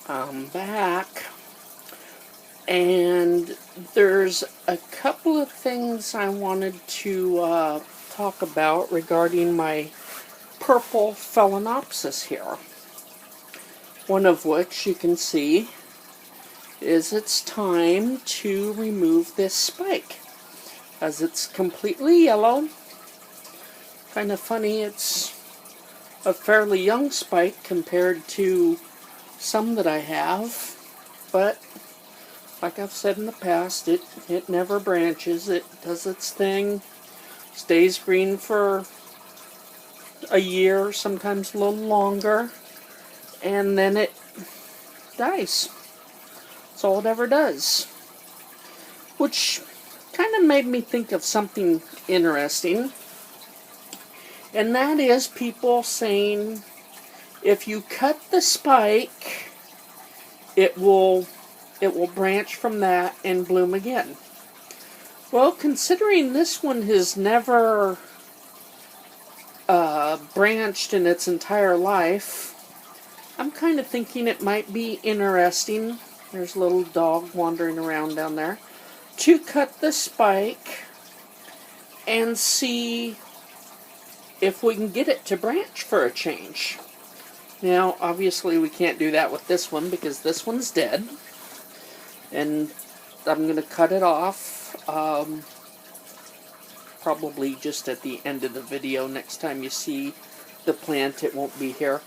I'm back, and there's a couple of things I wanted to talk about regarding my purple phalaenopsis here. One of which you can see is it's time to remove this spike, as it's completely yellow. Kind of funny, it's a fairly young spike compared to some that I have, but like I've said in the past, it never branches. It does its thing, stays green for a year, sometimes a little longer, and then it dies. That's all it ever does. Which kind of made me think of something interesting, and that is people saying if you cut the spike, it will branch from that and bloom again. Well, considering this one has never branched in its entire life, I'm kind of thinking it might be interesting. There's a little dog wandering around down there. To cut the spike and see if we can get it to branch for a change. Now, obviously we can't do that with this one because this one's dead. And I'm going to cut it off probably just at the end of the video. Next time you see the plant, it won't be here.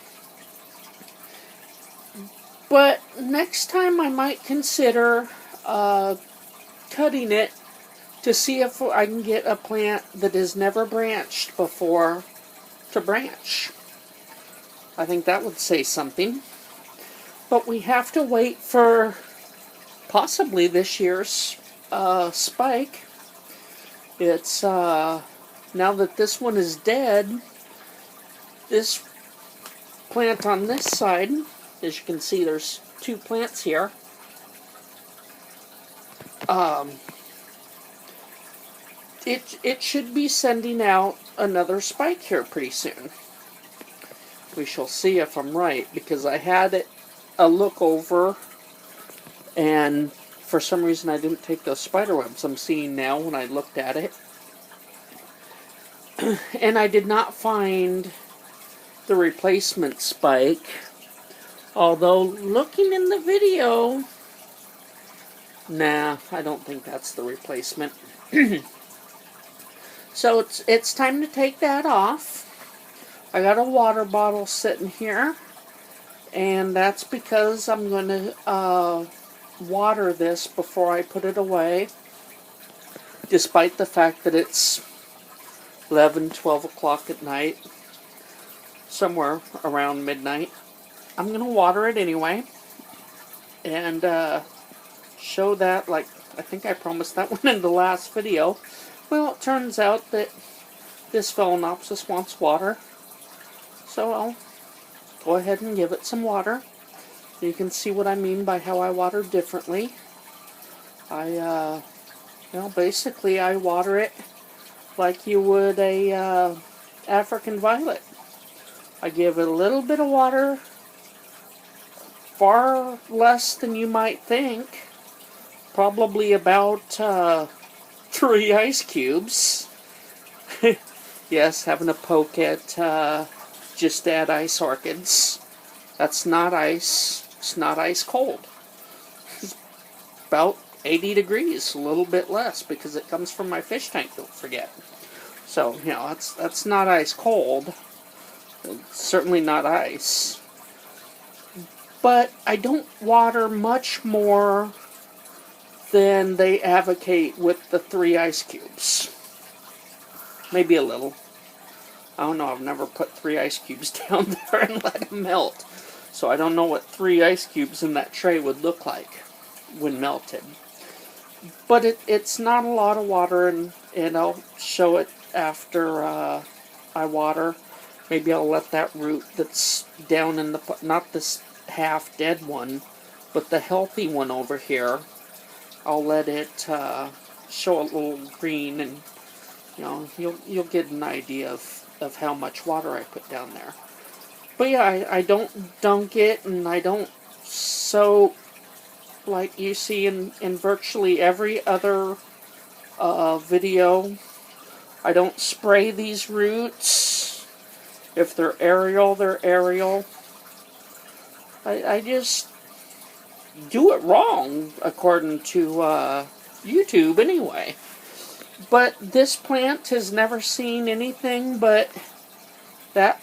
But next time I might consider cutting it to see if I can get a plant that has never branched before to branch. I think that would say something. But we have to wait for possibly this year's spike. It's now that this one is dead, this plant on this side, as you can see there's two plants here, it should be sending out another spike here pretty soon. We shall see if I'm right, because I had a look over, and for some reason I didn't take those spider webs I'm seeing now when I looked at it. And I did not find the replacement spike, although looking in the video, nah, I don't think that's the replacement. So it's time to take that off. I got a water bottle sitting here, and that's because I'm going to water this before I put it away, despite the fact that it's 11, 12 o'clock at night, somewhere around midnight. I'm going to water it anyway, and show that, like I think I promised that one in the last video. Well, it turns out that this phalaenopsis wants water, so I'll go ahead and give it some water. You can see what I mean by how I water differently. Basically I water it like you would a African violet. I give it a little bit of water, far less than you might think, probably about 3 ice cubes. Yes, having a poke at just add ice orchids. That's not ice. It's not ice cold. It's about 80 degrees, a little bit less, because it comes from my fish tank, don't forget. So, you know, that's not ice cold. It's certainly not ice. But I don't water much more than they advocate with the 3 ice cubes. Maybe a little. I don't know, I've never put 3 ice cubes down there and let them melt. So I don't know what 3 ice cubes in that tray would look like when melted. But it's not a lot of water, and I'll show it after I water. Maybe I'll let that root that's down in the, not this half dead one, but the healthy one over here, I'll let it show a little green, and you know, you'll get an idea of how much water I put down there. But yeah, I don't dunk it, and I don't So, like you see in virtually every other video, I don't spray these roots. If they're aerial, they're aerial. I just do it wrong, according to YouTube anyway. But this plant has never seen anything but that,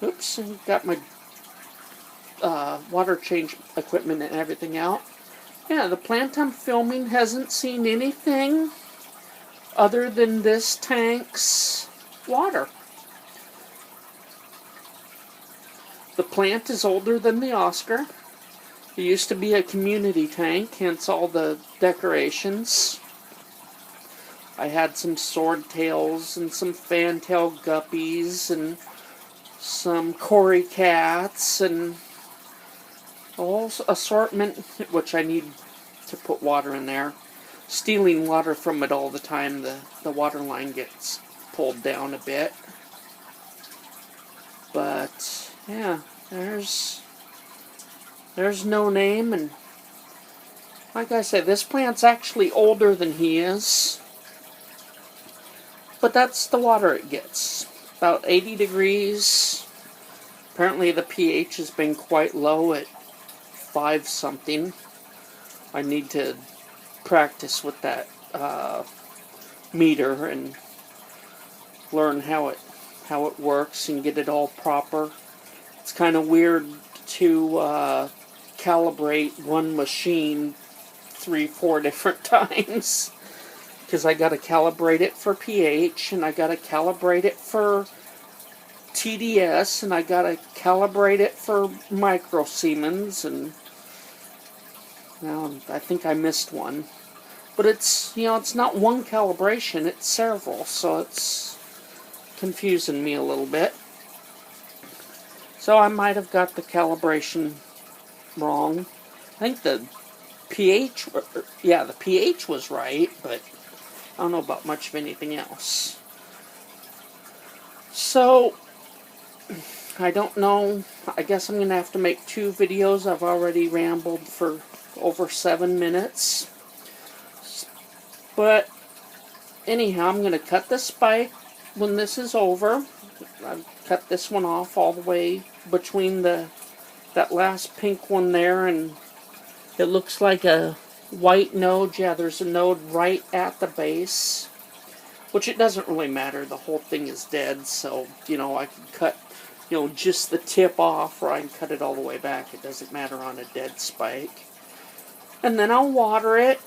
oops, got my water change equipment and everything out. Yeah, the plant I'm filming hasn't seen anything other than this tank's water. The plant is older than the Oscar. It used to be a community tank, hence all the decorations. I had some swordtails and some fantail guppies and some Cory cats and a whole assortment, which I need to put water in there. Stealing water from it all the time, the water line gets pulled down a bit. But yeah, there's No Name, and like I said, this plant's actually older than he is. But that's the water it gets. About 80 degrees. Apparently the pH has been quite low at 5 something. I need to practice with that meter and learn how it works and get it all proper. It's kind of weird to calibrate one machine 3-4 different times, because I got to calibrate it for pH, and I got to calibrate it for TDS, and I got to calibrate it for microsiemens, and I think I missed one. But it's, it's not one calibration, it's several, so it's confusing me a little bit. So I might have got the calibration wrong. I think the pH, the pH was right, but I don't know about much of anything else. So, I don't know. I guess I'm going to have to make 2 videos. I've already rambled for over 7 minutes. But, anyhow, I'm going to cut the spike when this is over. I've cut this one off all the way between that last pink one there, and it looks like a white node. Yeah, there's a node right at the base, which it doesn't really matter. The whole thing is dead, so, I can cut, just the tip off, or I can cut it all the way back. It doesn't matter on a dead spike. And then I'll water it.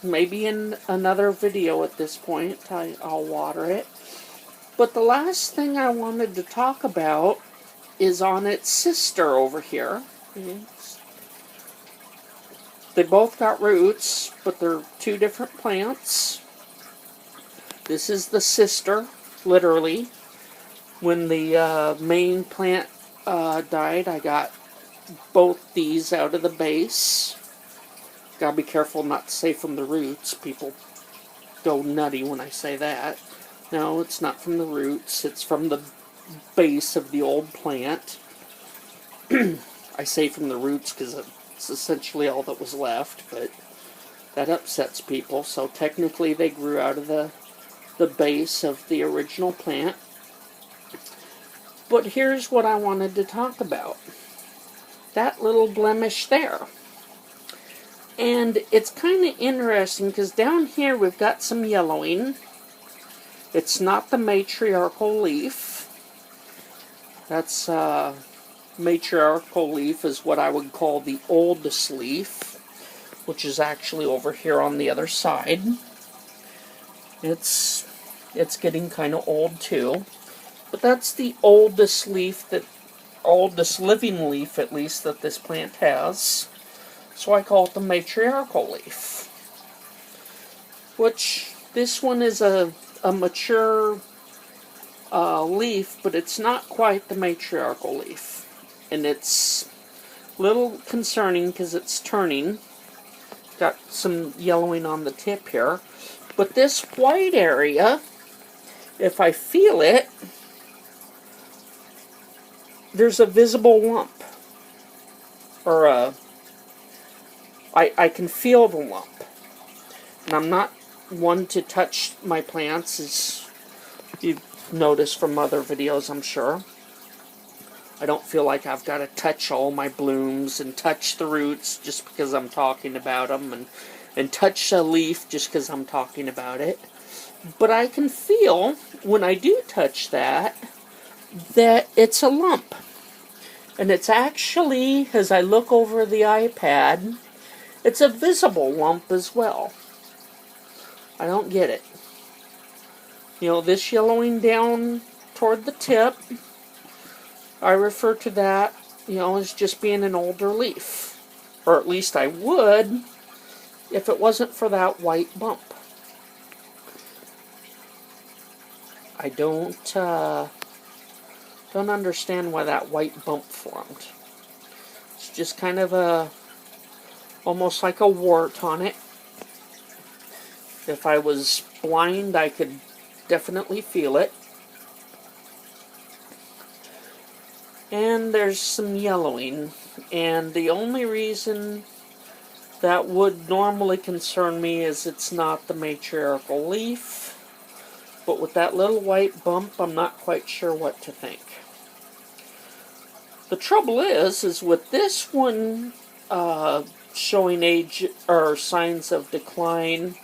Maybe in another video at this point, I'll water it. But the last thing I wanted to talk about is on its sister over here. They both got roots, but they're 2 different plants. This is the sister, literally. When the main plant died, I got both these out of the base. Gotta be careful not to say from the roots. People go nutty when I say that. No, it's not from the roots. It's from the base of the old plant. I say from the roots because it's essentially all that was left, but that upsets people. So technically they grew out of the base of the original plant. But here's what I wanted to talk about. That little blemish there. And it's kind of interesting because down here we've got some yellowing. It's not the matriarchal leaf. That's matriarchal leaf is what I would call the oldest leaf, which is actually over here on the other side. It's getting kind of old too, but that's the oldest leaf, oldest living leaf at least, that this plant has. So I call it the matriarchal leaf. Which this one is a mature leaf, but it's not quite the matriarchal leaf. And it's a little concerning because it's turning. Got some yellowing on the tip here. But this white area, if I feel it, there's a visible lump. or I can feel the lump. And I'm not one to touch my plants, as you've noticed from other videos, I'm sure. I don't feel like I've got to touch all my blooms and touch the roots just because I'm talking about them, and touch a leaf just because I'm talking about it. But I can feel, when I do touch that it's a lump. And it's actually, as I look over the iPad, it's a visible lump as well. I don't get it. You know, this yellowing down toward the tip, I refer to that, as just being an older leaf. Or at least I would, if it wasn't for that white bump. I don't understand why that white bump formed. It's just kind of almost like a wart on it. If I was blind, I could definitely feel it. And there's some yellowing. And the only reason that would normally concern me is it's not the matriarchal leaf. But with that little white bump, I'm not quite sure what to think. The trouble is with this one showing age or signs of decline,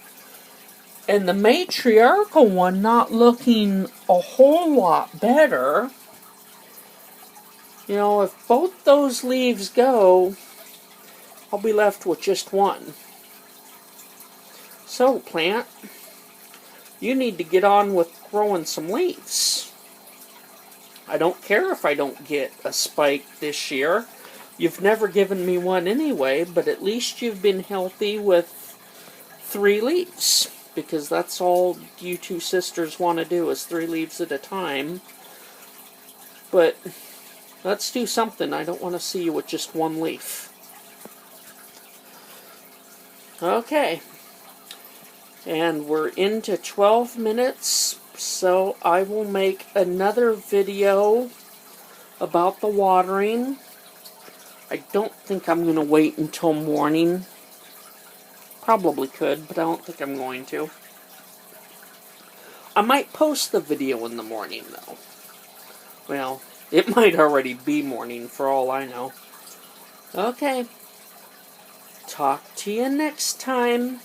and the matriarchal one not looking a whole lot better, if both those leaves go, I'll be left with just one. So, plant, you need to get on with growing some leaves. I don't care if I don't get a spike this year. You've never given me one anyway, but at least you've been healthy with 3 leaves. Because that's all you two sisters want to do, is 3 leaves at a time. But let's do something. I don't want to see you with just 1 leaf. Okay. And we're into 12 minutes. So I will make another video about the watering. I don't think I'm going to wait until morning. Probably could, but I don't think I'm going to. I might post the video in the morning, though. Well, it might already be morning for all I know. Okay. Talk to you next time.